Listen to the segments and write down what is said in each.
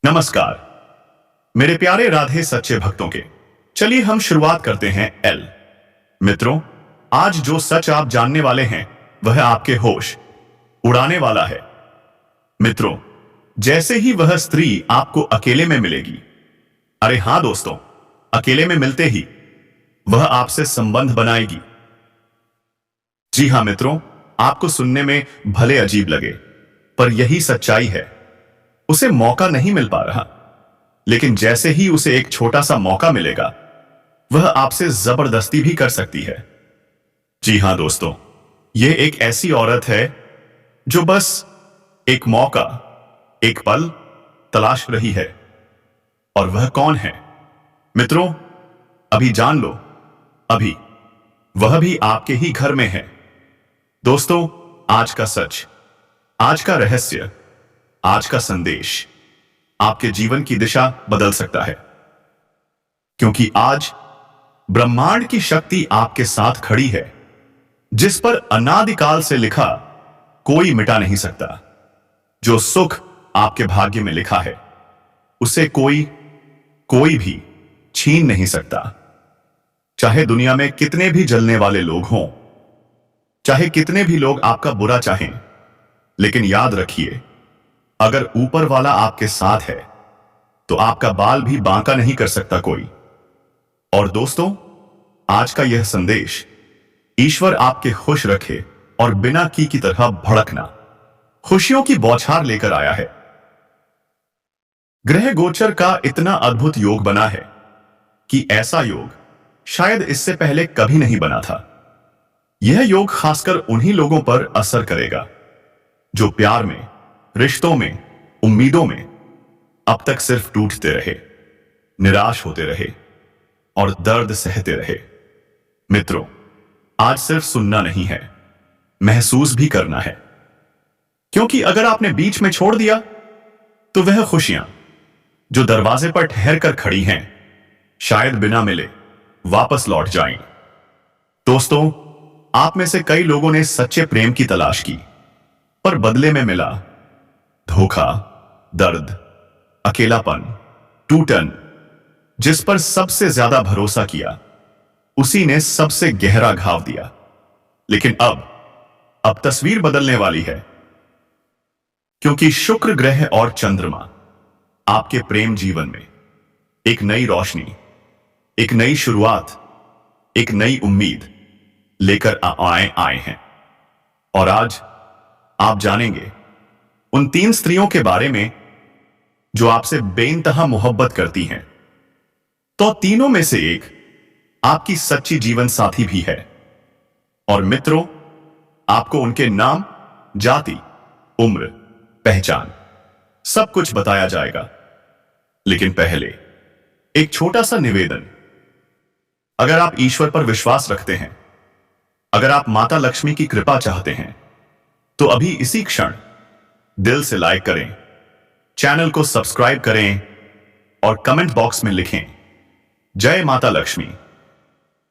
नमस्कार मेरे प्यारे राधे सच्चे भक्तों के। चलिए हम शुरुआत करते हैं। मित्रों, आज जो सच आप जानने वाले हैं वह आपके होश उड़ाने वाला है। मित्रों, जैसे ही वह स्त्री आपको अकेले में मिलेगी, अरे हां दोस्तों, अकेले में मिलते ही वह आपसे संबंध बनाएगी। जी हां मित्रों, आपको सुनने में भले अजीब लगे, पर यही सच्चाई है। उसे मौका नहीं मिल पा रहा, लेकिन जैसे ही उसे एक छोटा सा मौका मिलेगा, वह आपसे जबरदस्ती भी कर सकती है। जी हां दोस्तों, यह एक ऐसी औरत है जो बस एक मौका, एक पल तलाश रही है। और वह कौन है? मित्रों, अभी जान लो। अभी वह भी आपके ही घर में है। दोस्तों, आज का सच, आज का रहस्य, आज का संदेश आपके जीवन की दिशा बदल सकता है। क्योंकि आज ब्रह्मांड की शक्ति आपके साथ खड़ी है, जिस पर अनादिकाल से लिखा कोई मिटा नहीं सकता। जो सुख आपके भाग्य में लिखा है, उसे कोई भी छीन नहीं सकता। चाहे दुनिया में कितने भी जलने वाले लोग हों, चाहे कितने भी लोग आपका बुरा चाहें, लेकिन याद रखिए, अगर ऊपर वाला आपके साथ है तो आपका बाल भी बांका नहीं कर सकता कोई। और दोस्तों, आज का यह संदेश ईश्वर आपके खुश रखे और बिना की तरह भड़कना खुशियों की बौछार लेकर आया है। ग्रह गोचर का इतना अद्भुत योग बना है कि ऐसा योग शायद इससे पहले कभी नहीं बना था। यह योग खासकर उन्हीं लोगों पर असर करेगा जो प्यार में, रिश्तों में, उम्मीदों में अब तक सिर्फ टूटते रहे, निराश होते रहे और दर्द सहते रहे। मित्रों, आज सिर्फ सुनना नहीं है, महसूस भी करना है। क्योंकि अगर आपने बीच में छोड़ दिया तो वह खुशियां जो दरवाजे पर ठहर कर खड़ी हैं, शायद बिना मिले वापस लौट जाएं। दोस्तों, आप में से कई लोगों ने सच्चे प्रेम की तलाश की, पर बदले में मिला धोखा, दर्द, अकेलापन, टूटन। जिस पर सबसे ज्यादा भरोसा किया, उसी ने सबसे गहरा घाव दिया। लेकिन अब तस्वीर बदलने वाली है, क्योंकि शुक्र ग्रह और चंद्रमा आपके प्रेम जीवन में एक नई रोशनी, एक नई शुरुआत, एक नई उम्मीद लेकर आए हैं। और आज आप जानेंगे उन 3 स्त्रियों के बारे में जो आपसे बेइंतहा मोहब्बत करती हैं। तो तीनों में से एक आपकी सच्ची जीवन साथी भी है। और मित्रों, आपको उनके नाम, जाति, उम्र, पहचान सब कुछ बताया जाएगा। लेकिन पहले एक छोटा सा निवेदन। अगर आप ईश्वर पर विश्वास रखते हैं, अगर आप माता लक्ष्मी की कृपा चाहते हैं, तो अभी इसी क्षण दिल से लाइक करें, चैनल को सब्सक्राइब करें और कमेंट बॉक्स में लिखें, जय माता लक्ष्मी।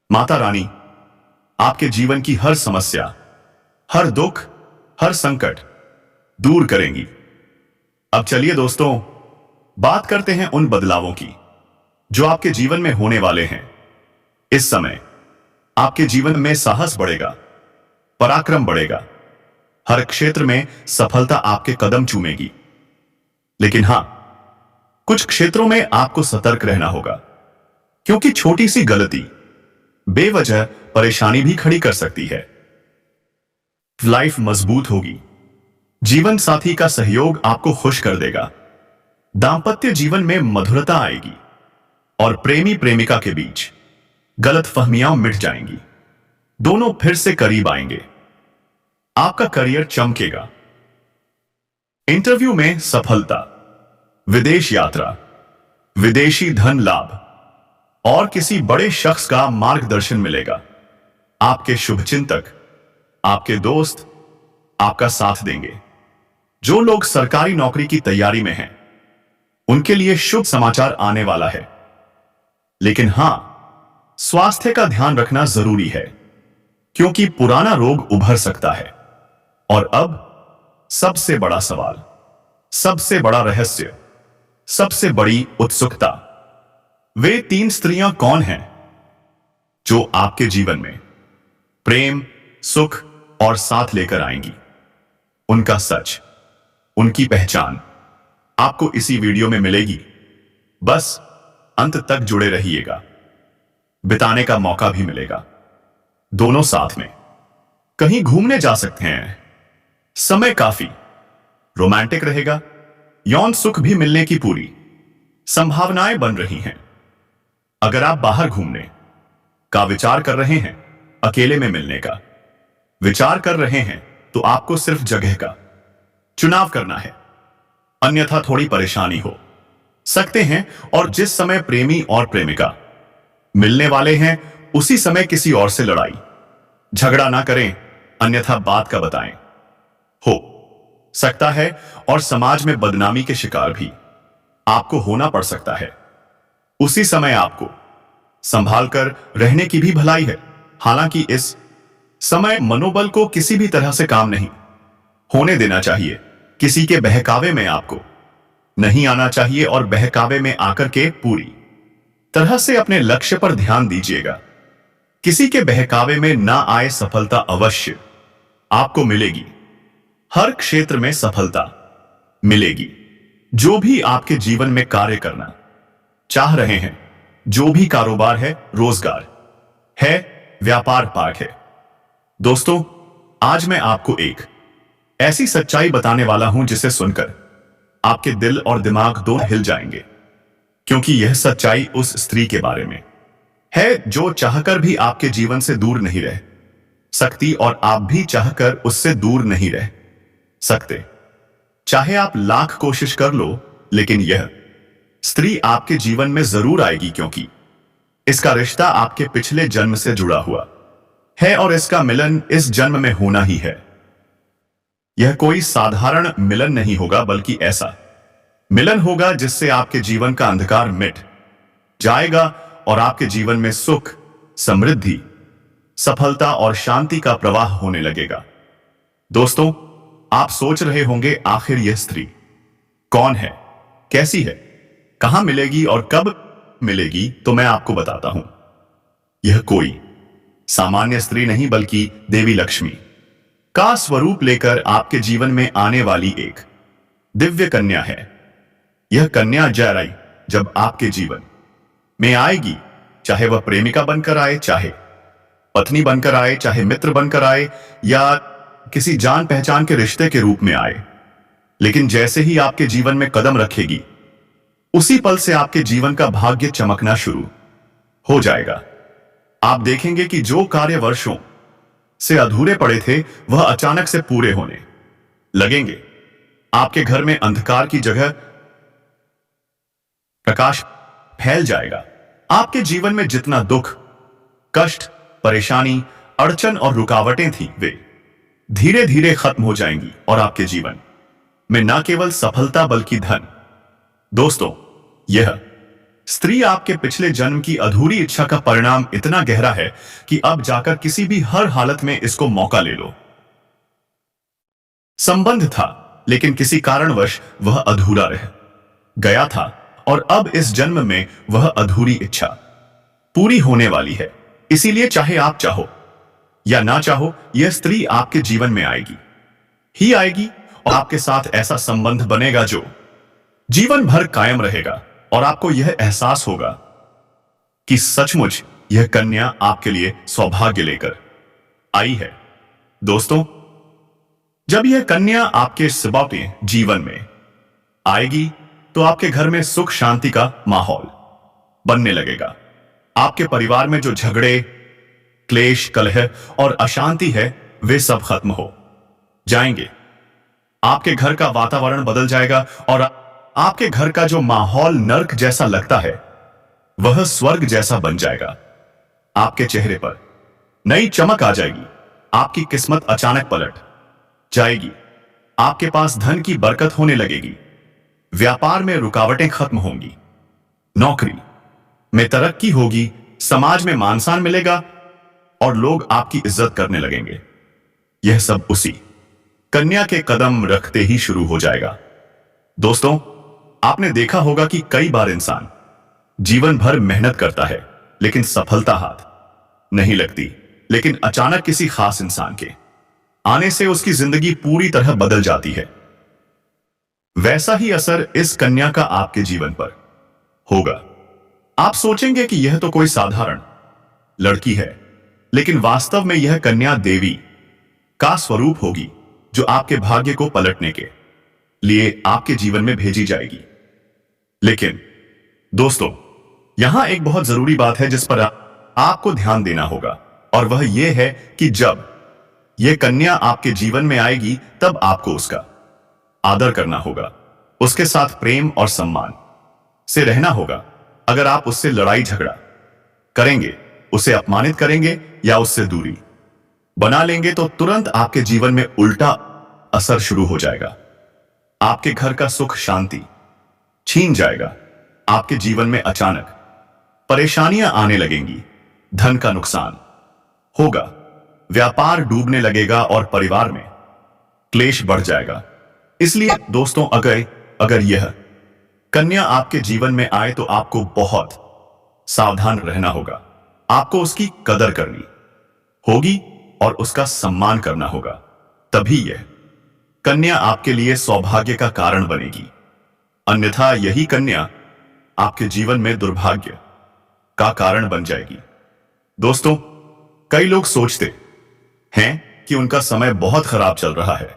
माता रानी आपके जीवन की हर समस्या, हर दुख, हर संकट दूर करेंगी। अब चलिए दोस्तों, बात करते हैं उन बदलावों की जो आपके जीवन में होने वाले हैं। इस समय आपके जीवन में साहस बढ़ेगा, पराक्रम बढ़ेगा, हर क्षेत्र में सफलता आपके कदम चूमेगी। लेकिन हां, कुछ क्षेत्रों में आपको सतर्क रहना होगा, क्योंकि छोटी सी गलती बेवजह परेशानी भी खड़ी कर सकती है। लाइफ मजबूत होगी, जीवन साथी का सहयोग आपको खुश कर देगा, दांपत्य जीवन में मधुरता आएगी और प्रेमी प्रेमिका के बीच गलतफहमियां मिट जाएंगी। दोनों फिर से करीब आएंगे। आपका करियर चमकेगा, इंटरव्यू में सफलता, विदेश यात्रा, विदेशी धन लाभ और किसी बड़े शख्स का मार्गदर्शन मिलेगा। आपके शुभचिंतक, आपके दोस्त आपका साथ देंगे। जो लोग सरकारी नौकरी की तैयारी में हैं, उनके लिए शुभ समाचार आने वाला है। लेकिन हां, स्वास्थ्य का ध्यान रखना जरूरी है, क्योंकि पुराना रोग उभर सकता है। और अब सबसे बड़ा सवाल, सबसे बड़ा रहस्य, सबसे बड़ी उत्सुकता। वे 3 स्त्रियां कौन हैं जो आपके जीवन में प्रेम, सुख और साथ लेकर आएंगी? उनका सच, उनकी पहचान आपको इसी वीडियो में मिलेगी। बस अंत तक जुड़े रहिएगा। बिताने का मौका भी मिलेगा, दोनों साथ में। कहीं घूमने जा सकते हैं, समय काफी रोमांटिक रहेगा, यौन सुख भी मिलने की पूरी संभावनाएं बन रही हैं। अगर आप बाहर घूमने का विचार कर रहे हैं, अकेले में मिलने का विचार कर रहे हैं, तो आपको सिर्फ जगह का चुनाव करना है, अन्यथा थोड़ी परेशानी हो सकते हैं। और जिस समय प्रेमी और प्रेमिका मिलने वाले हैं, उसी समय किसी और से लड़ाई झगड़ा ना करें, अन्यथा बात का बताएं। हो सकता है और समाज में बदनामी के शिकार भी आपको होना पड़ सकता है। उसी समय आपको संभाल कर रहने की भी भलाई है। हालांकि इस समय मनोबल को किसी भी तरह से काम नहीं होने देना चाहिए। किसी के बहकावे में आपको नहीं आना चाहिए और बहकावे में आकर के पूरी तरह से अपने लक्ष्य पर ध्यान दीजिएगा। किसी के बहकावे में ना आए, सफलता अवश्य आपको मिलेगी। हर क्षेत्र में सफलता मिलेगी। जो भी आपके जीवन में कार्य करना चाह रहे हैं, जो भी कारोबार है, रोजगार है, व्यापार पाठ है। दोस्तों, आज मैं आपको एक ऐसी सच्चाई बताने वाला हूं जिसे सुनकर आपके दिल और दिमाग दोनों हिल जाएंगे, क्योंकि यह सच्चाई उस स्त्री के बारे में है जो चाहकर भी आपके जीवन से दूर नहीं रह सकती, और आप भी चाहकर उससे दूर नहीं रह सकते। चाहे आप लाख कोशिश कर लो, लेकिन यह स्त्री आपके जीवन में जरूर आएगी, क्योंकि इसका रिश्ता आपके पिछले जन्म से जुड़ा हुआ है और इसका मिलन इस जन्म में होना ही है। यह कोई साधारण मिलन नहीं होगा, बल्कि ऐसा मिलन होगा जिससे आपके जीवन का अंधकार मिट जाएगा और आपके जीवन में सुख, समृद्धि, सफलता और शांति का प्रवाह होने लगेगा। दोस्तों, आप सोच रहे होंगे, आखिर यह स्त्री कौन है, कैसी है, कहां मिलेगी और कब मिलेगी? तो मैं आपको बताता हूं। यह कोई सामान्य स्त्री नहीं, बल्कि देवी लक्ष्मी का स्वरूप लेकर आपके जीवन में आने वाली एक दिव्य कन्या है। यह कन्या जयराई जब आपके जीवन में आएगी, चाहे वह प्रेमिका बनकर आए, चाहे पत्नी बनकर आए, चाहे मित्र बनकर आए, या किसी जान पहचान के रिश्ते के रूप में आए, लेकिन जैसे ही आपके जीवन में कदम रखेगी, उसी पल से आपके जीवन का भाग्य चमकना शुरू हो जाएगा। आप देखेंगे कि जो कार्य वर्षों से अधूरे पड़े थे, वह अचानक से पूरे होने लगेंगे। आपके घर में अंधकार की जगह प्रकाश फैल जाएगा। आपके जीवन में जितना दुख, कष्ट, परेशानी, अड़चन और रुकावटें थी, वे धीरे धीरे खत्म हो जाएंगी और आपके जीवन में न केवल सफलता बल्कि धन। दोस्तों, यह स्त्री आपके पिछले जन्म की अधूरी इच्छा का परिणाम इतना गहरा है कि अब जाकर किसी भी हर हालत में इसको मौका ले लो। संबंध था, लेकिन किसी कारणवश वह अधूरा रह गया था, और अब इस जन्म में वह अधूरी इच्छा पूरी होने वाली है। इसीलिए चाहे आप चाहो या ना चाहो, यह स्त्री आपके जीवन में आएगी ही आएगी, और आपके साथ ऐसा संबंध बनेगा जो जीवन भर कायम रहेगा, और आपको यह एहसास होगा कि सचमुच यह कन्या आपके लिए सौभाग्य लेकर आई है। दोस्तों, जब यह कन्या आपके सौभाग्य जीवन में आएगी, तो आपके घर में सुख शांति का माहौल बनने लगेगा। आपके परिवार में जो झगड़े, क्लेश, कलह और अशांति है, वे सब खत्म हो जाएंगे। आपके घर का वातावरण बदल जाएगा और आपके घर का जो माहौल नर्क जैसा लगता है, वह स्वर्ग जैसा बन जाएगा। आपके चेहरे पर नई चमक आ जाएगी। आपकी किस्मत अचानक पलट जाएगी। आपके पास धन की बरकत होने लगेगी। व्यापार में रुकावटें खत्म होंगी। नौकरी में तरक्की होगी। समाज में मान सम्मान मिलेगा और लोग आपकी इज्जत करने लगेंगे। यह सब उसी कन्या के कदम रखते ही शुरू हो जाएगा। दोस्तों, आपने देखा होगा कि कई बार इंसान जीवन भर मेहनत करता है लेकिन सफलता हाथ नहीं लगती, लेकिन अचानक किसी खास इंसान के आने से उसकी जिंदगी पूरी तरह बदल जाती है। वैसा ही असर इस कन्या का आपके जीवन पर होगा। आप सोचेंगे कि यह तो कोई साधारण लड़की है, लेकिन वास्तव में यह कन्या देवी का स्वरूप होगी जो आपके भाग्य को पलटने के लिए आपके जीवन में भेजी जाएगी। लेकिन दोस्तों, यहां एक बहुत जरूरी बात है जिस पर आपको ध्यान देना होगा, और वह यह है कि जब यह कन्या आपके जीवन में आएगी तब आपको उसका आदर करना होगा, उसके साथ प्रेम और सम्मान से रहना होगा। अगर आप उससे लड़ाई झगड़ा करेंगे, उसे अपमानित करेंगे या उससे दूरी बना लेंगे तो तुरंत आपके जीवन में उल्टा असर शुरू हो जाएगा। आपके घर का सुख शांति छीन जाएगा। आपके जीवन में अचानक परेशानियां आने लगेंगी, धन का नुकसान होगा, व्यापार डूबने लगेगा और परिवार में क्लेश बढ़ जाएगा। इसलिए दोस्तों, अगर यह कन्या आपके जीवन में आए तो आपको बहुत सावधान रहना होगा। आपको उसकी कदर करनी होगी और उसका सम्मान करना होगा, तभी यह कन्या आपके लिए सौभाग्य का कारण बनेगी। अन्यथा यही कन्या आपके जीवन में दुर्भाग्य का कारण बन जाएगी। दोस्तों, कई लोग सोचते हैं कि उनका समय बहुत खराब चल रहा है,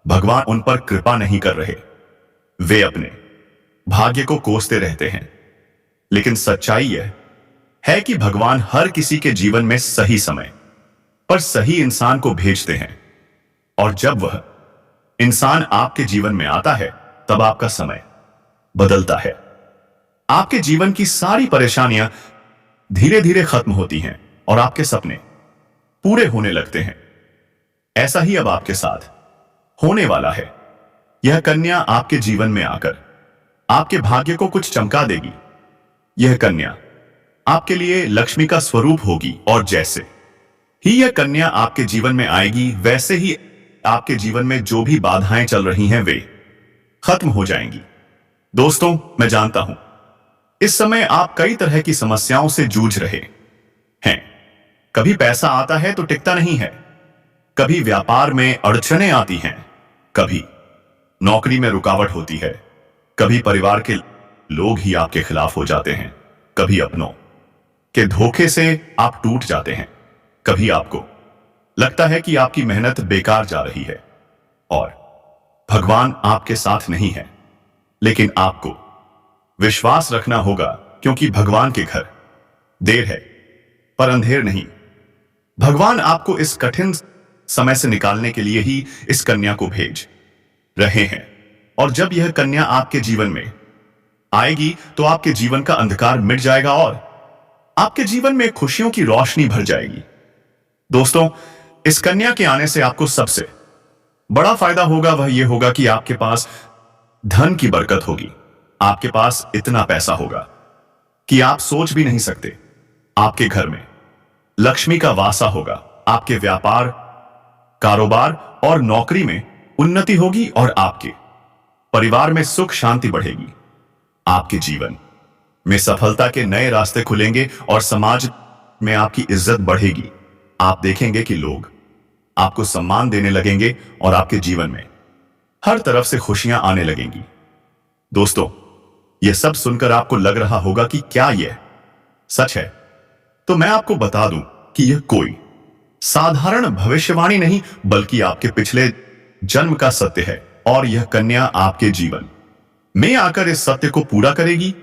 भगवान उन पर कृपा नहीं कर रहे, वे अपने भाग्य को कोसते रहते हैं। लेकिन सच्चाई यह है कि भगवान हर किसी के जीवन में सही समय पर सही इंसान को भेजते हैं, और जब वह इंसान आपके जीवन में आता है तब आपका समय बदलता है। आपके जीवन की सारी परेशानियां धीरे धीरे खत्म होती हैं और आपके सपने पूरे होने लगते हैं। ऐसा ही अब आपके साथ होने वाला है। यह कन्या आपके जीवन में आकर आपके भाग्य को कुछ चमका देगी। यह कन्या आपके लिए लक्ष्मी का स्वरूप होगी, और जैसे ही यह कन्या आपके जीवन में आएगी वैसे ही आपके जीवन में जो भी बाधाएं चल रही हैं वे खत्म हो जाएंगी। दोस्तों, मैं जानता हूं इस समय आप कई तरह की समस्याओं से जूझ रहे हैं। कभी पैसा आता है तो टिकता नहीं है, कभी व्यापार में अड़चनें आती हैं, कभी नौकरी में रुकावट होती है, कभी परिवार के लोग ही आपके खिलाफ हो जाते हैं, कभी अपनों के धोखे से आप टूट जाते हैं, कभी आपको लगता है कि आपकी मेहनत बेकार जा रही है और भगवान आपके साथ नहीं है। लेकिन आपको विश्वास रखना होगा, क्योंकि भगवान के घर देर है पर अंधेर नहीं। भगवान आपको इस कठिन समय से निकालने के लिए ही इस कन्या को भेज रहे हैं, और जब यह कन्या आपके जीवन में आएगी तो आपके जीवन का अंधकार मिट जाएगा और आपके जीवन में खुशियों की रोशनी भर जाएगी। दोस्तों, इस कन्या के आने से आपको सबसे बड़ा फायदा होगा वह यह होगा कि आपके पास धन की बरकत होगी। आपके पास इतना पैसा होगा कि आप सोच भी नहीं सकते। आपके घर में लक्ष्मी का वासा होगा। आपके व्यापार, कारोबार और नौकरी में उन्नति होगी और आपके परिवार में सुख शांति बढ़ेगी। आपके जीवन में सफलता के नए रास्ते खुलेंगे और समाज में आपकी इज्जत बढ़ेगी। आप देखेंगे कि लोग आपको सम्मान देने लगेंगे और आपके जीवन में हर तरफ से खुशियां आने लगेंगी। दोस्तों, यह सब सुनकर आपको लग रहा होगा कि क्या यह सच है? तो मैं आपको बता दूं कि यह कोई साधारण भविष्यवाणी नहीं, बल्कि आपके पिछले जन्म का सत्य है, और यह कन्या आपके जीवन में आकर इस सत्य को पूरा करेगी।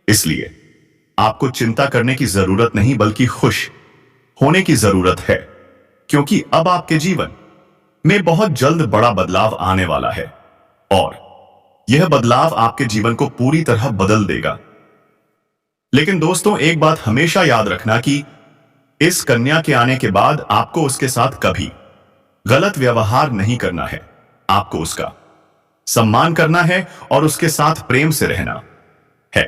इसलिए आपको चिंता करने की जरूरत नहीं, बल्कि खुश होने की जरूरत है, क्योंकि अब आपके जीवन में बहुत जल्द बड़ा बदलाव आने वाला है, और यह बदलाव आपके जीवन को पूरी तरह बदल देगा। लेकिन दोस्तों, एक बात हमेशा याद रखना कि इस कन्या के आने के बाद आपको उसके साथ कभी गलत व्यवहार नहीं करना है। आपको उसका सम्मान करना है और उसके साथ प्रेम से रहना है।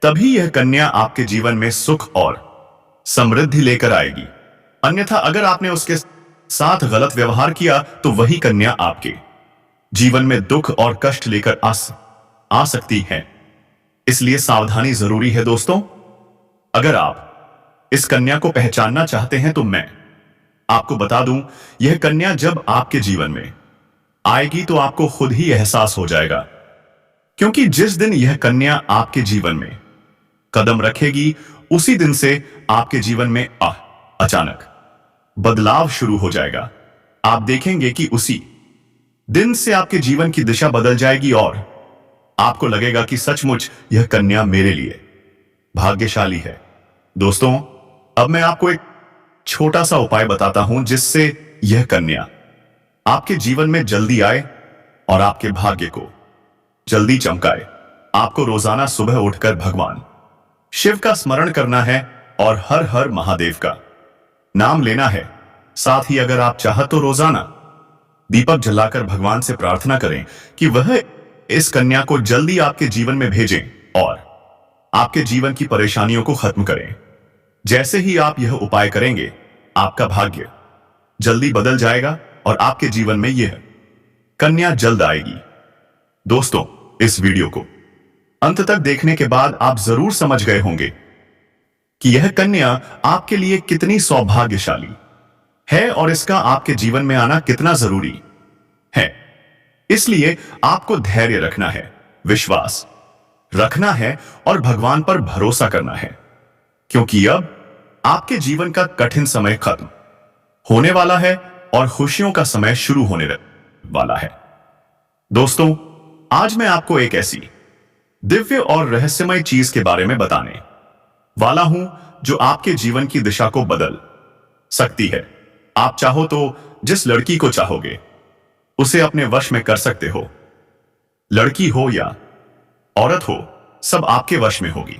तभी यह कन्या आपके जीवन में सुख और समृद्धि लेकर आएगी। अन्यथा अगर आपने उसके साथ गलत व्यवहार किया तो वही कन्या आपके जीवन में दुख और कष्ट लेकर आ आ सकती हैं। इसलिए सावधानी जरूरी है दोस्तों। अगर आप इस कन्या को पहचानना चाहते हैं तो मैं आपको बता दूं, यह कन्या जब आपके जीवन में आएगी तो आपको खुद ही एहसास हो जाएगा। क्योंकि जिस दिन यह कन्या आपके जीवन में कदम रखेगी, उसी दिन से आपके जीवन में अचानक बदलाव शुरू हो जाएगा। आप देखेंगे कि उसी दिन से आपके जीवन की दिशा बदल जाएगी और आपको लगेगा कि सचमुच यह कन्या मेरे लिए भाग्यशाली है। दोस्तों, अब मैं आपको एक छोटा सा उपाय बताता हूं जिससे यह कन्या आपके जीवन में जल्दी आए और आपके भाग्य को जल्दी चमकाए। आपको रोजाना सुबह उठकर भगवान शिव का स्मरण करना है और हर हर महादेव का नाम लेना है। साथ ही अगर आप चाहत तो रोजाना दीपक जलाकर भगवान से प्रार्थना करें कि वह इस कन्या को जल्दी आपके जीवन में भेजें और आपके जीवन की परेशानियों को खत्म करें। जैसे ही आप यह उपाय करेंगे, आपका भाग्य जल्दी बदल जाएगा और आपके जीवन में यह कन्या जल्द आएगी। दोस्तों, इस वीडियो को अंत तक देखने के बाद आप जरूर समझ गए होंगे कि यह कन्या आपके लिए कितनी सौभाग्यशाली है और इसका आपके जीवन में आना कितना जरूरी है। इसलिए आपको धैर्य रखना है, विश्वास रखना है और भगवान पर भरोसा करना है, क्योंकि अब आपके जीवन का कठिन समय खत्म होने वाला है और खुशियों का समय शुरू होने वाला है। दोस्तों, आज मैं आपको एक ऐसी दिव्य और रहस्यमय चीज के बारे में बताने वाला हूं जो आपके जीवन की दिशा को बदल सकती है। आप चाहो तो जिस लड़की को चाहोगे उसे अपने वश में कर सकते हो। लड़की हो या औरत हो, सब आपके वश में होगी।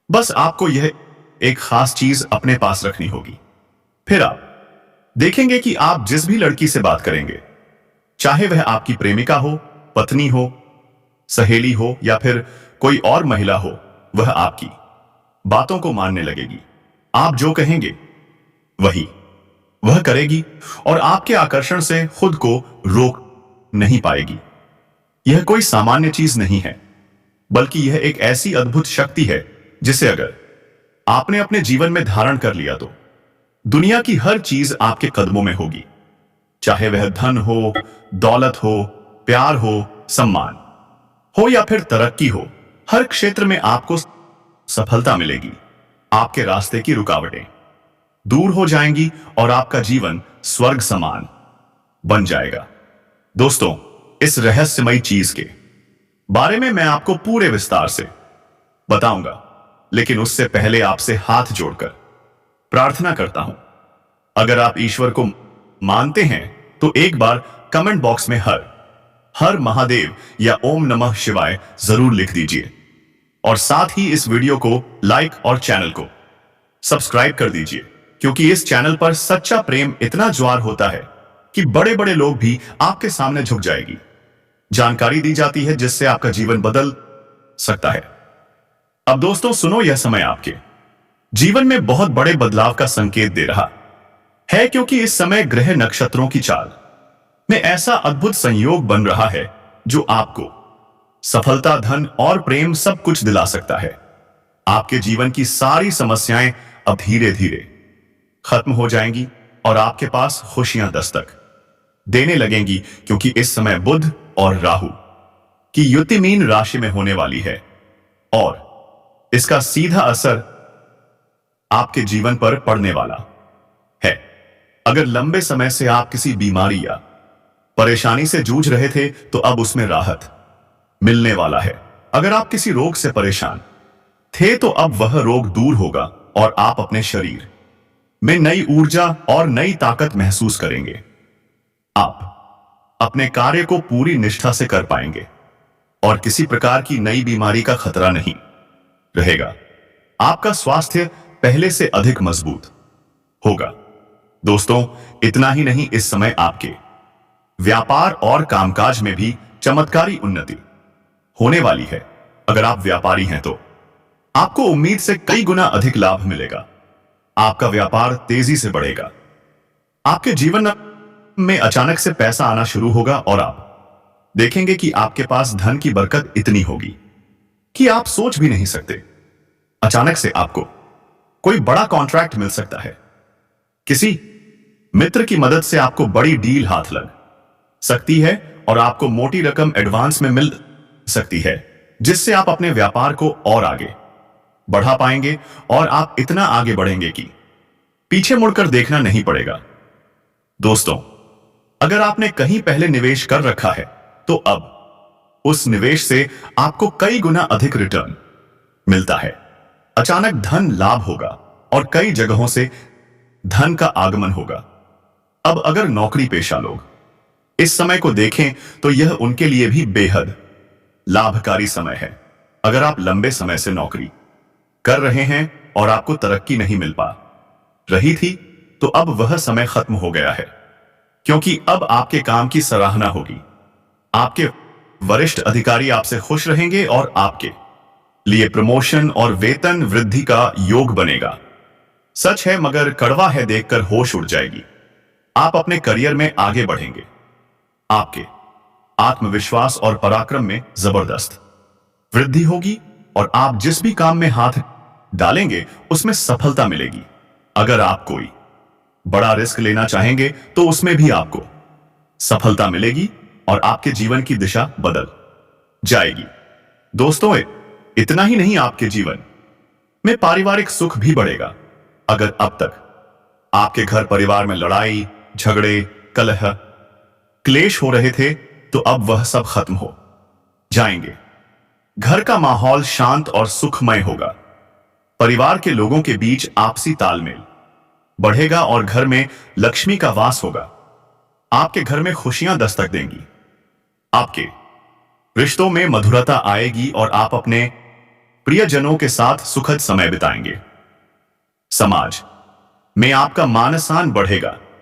बस आपको यह एक खास चीज अपने पास रखनी होगी। फिर आप देखेंगे कि आप जिस भी लड़की से बात करेंगे, चाहे वह आपकी प्रेमिका हो, पत्नी हो, सहेली हो या फिर कोई और महिला हो, वह आपकी बातों को मानने लगेगी। आप जो कहेंगे वही वह करेगी और आपके आकर्षण से खुद को रोक नहीं पाएगी। यह कोई सामान्य चीज नहीं है, बल्कि यह एक ऐसी अद्भुत शक्ति है जिसे अगर आपने अपने जीवन में धारण कर लिया तो दुनिया की हर चीज आपके कदमों में होगी। चाहे वह धन हो, दौलत हो, प्यार हो, सम्मान हो या फिर तरक्की हो, हर क्षेत्र में आपको सफलता मिलेगी। आपके रास्ते की रुकावटें दूर हो जाएंगी और आपका जीवन स्वर्ग समान बन जाएगा। दोस्तों, इस रहस्यमयी चीज के बारे में मैं आपको पूरे विस्तार से बताऊंगा, लेकिन उससे पहले आपसे हाथ जोड़कर प्रार्थना करता हूं। अगर आप ईश्वर को मानते हैं तो एक बार कमेंट बॉक्स में हर हर महादेव या ओम नमः शिवाय जरूर लिख दीजिए और साथ ही इस वीडियो को लाइक और चैनल को सब्सक्राइब कर दीजिए, क्योंकि इस चैनल पर सच्चा प्रेम इतना ज्वार होता है कि बड़े बड़े लोग भी आपके सामने झुक जाएगी। जानकारी दी जाती है जिससे आपका जीवन बदल सकता है। अब दोस्तों सुनो, यह समय आपके जीवन में बहुत बड़े बदलाव का संकेत दे रहा है, क्योंकि इस समय ग्रह नक्षत्रों की चाल में ऐसा अद्भुत संयोग बन रहा है जो आपको सफलता, धन और प्रेम सब कुछ दिला सकता है। आपके जीवन की सारी समस्याएं अब धीरे धीरे खत्म हो जाएंगी और आपके पास खुशियां दस्तक देने लगेंगी, क्योंकि इस समय बुध और राहु की युति मीन राशि में होने वाली है और इसका सीधा असर आपके जीवन पर पड़ने वाला है। अगर लंबे समय से आप किसी बीमारी या परेशानी से जूझ रहे थे तो अब उसमें राहत मिलने वाला है। अगर आप किसी रोग से परेशान थे तो अब वह रोग दूर होगा और आप अपने शरीर में नई ऊर्जा और नई ताकत महसूस करेंगे। आप अपने कार्य को पूरी निष्ठा से कर पाएंगे और किसी प्रकार की नई बीमारी का खतरा नहीं रहेगा। आपका स्वास्थ्य पहले से अधिक मजबूत होगा। दोस्तों, इतना ही नहीं, इस समय आपके व्यापार और कामकाज में भी चमत्कारी उन्नति होने वाली है। अगर आप व्यापारी हैं तो आपको उम्मीद से कई गुना अधिक लाभ मिलेगा। आपका व्यापार तेजी से बढ़ेगा। आपके जीवन में अचानक से पैसा आना शुरू होगा और आप देखेंगे कि आपके पास धन की बरकत इतनी होगी कि आप सोच भी नहीं सकते। अचानक से आपको कोई बड़ा कॉन्ट्रैक्ट मिल सकता है। किसी मित्र की मदद से आपको बड़ी डील हाथ लग सकती है और आपको मोटी रकम एडवांस में मिल सकती है, जिससे आप अपने व्यापार को और आगे बढ़ा पाएंगे और आप इतना आगे बढ़ेंगे कि पीछे मुड़कर देखना नहीं पड़ेगा। दोस्तों, अगर आपने कहीं पहले निवेश कर रखा है तो अब उस निवेश से आपको कई गुना अधिक रिटर्न मिलता है। अचानक धन लाभ होगा और कई जगहों से धन का आगमन होगा। अब अगर नौकरी पेशा लोग इस समय को देखें तो यह उनके लिए भी बेहद लाभकारी समय है। अगर आप लंबे समय से नौकरी कर रहे हैं और आपको तरक्की नहीं मिल पा रही थी तो अब वह समय खत्म हो गया है, क्योंकि अब आपके काम की सराहना होगी। आपके वरिष्ठ अधिकारी आपसे खुश रहेंगे और आपके लिए प्रमोशन और वेतन वृद्धि का योग बनेगा। सच है मगर कड़वा है देखकर होश उड़ जाएगी। आप अपने करियर में आगे बढ़ेंगे। आपके आत्मविश्वास और पराक्रम में जबरदस्त वृद्धि होगी और आप जिस भी काम में हाथ डालेंगे उसमें सफलता मिलेगी। अगर आप कोई बड़ा रिस्क लेना चाहेंगे तो उसमें भी आपको सफलता मिलेगी और आपके जीवन की दिशा बदल जाएगी। दोस्तों, इतना ही नहीं, आपके जीवन में पारिवारिक सुख भी बढ़ेगा। अगर अब तक आपके घर परिवार में लड़ाई झगड़े कलह क्लेश हो रहे थे तो अब वह सब खत्म हो जाएंगे। घर का माहौल शांत और सुखमय होगा। परिवार के लोगों के बीच आपसी तालमेल बढ़ेगा और घर में लक्ष्मी का वास होगा। आपके घर में खुशियां दस्तक देंगी। आपके रिश्तों में मधुरता आएगी और आप अपने प्रियजनों के साथ सुखद समय बिताएंगे। समाज में आपका मान सम्मान बढ़ेगा।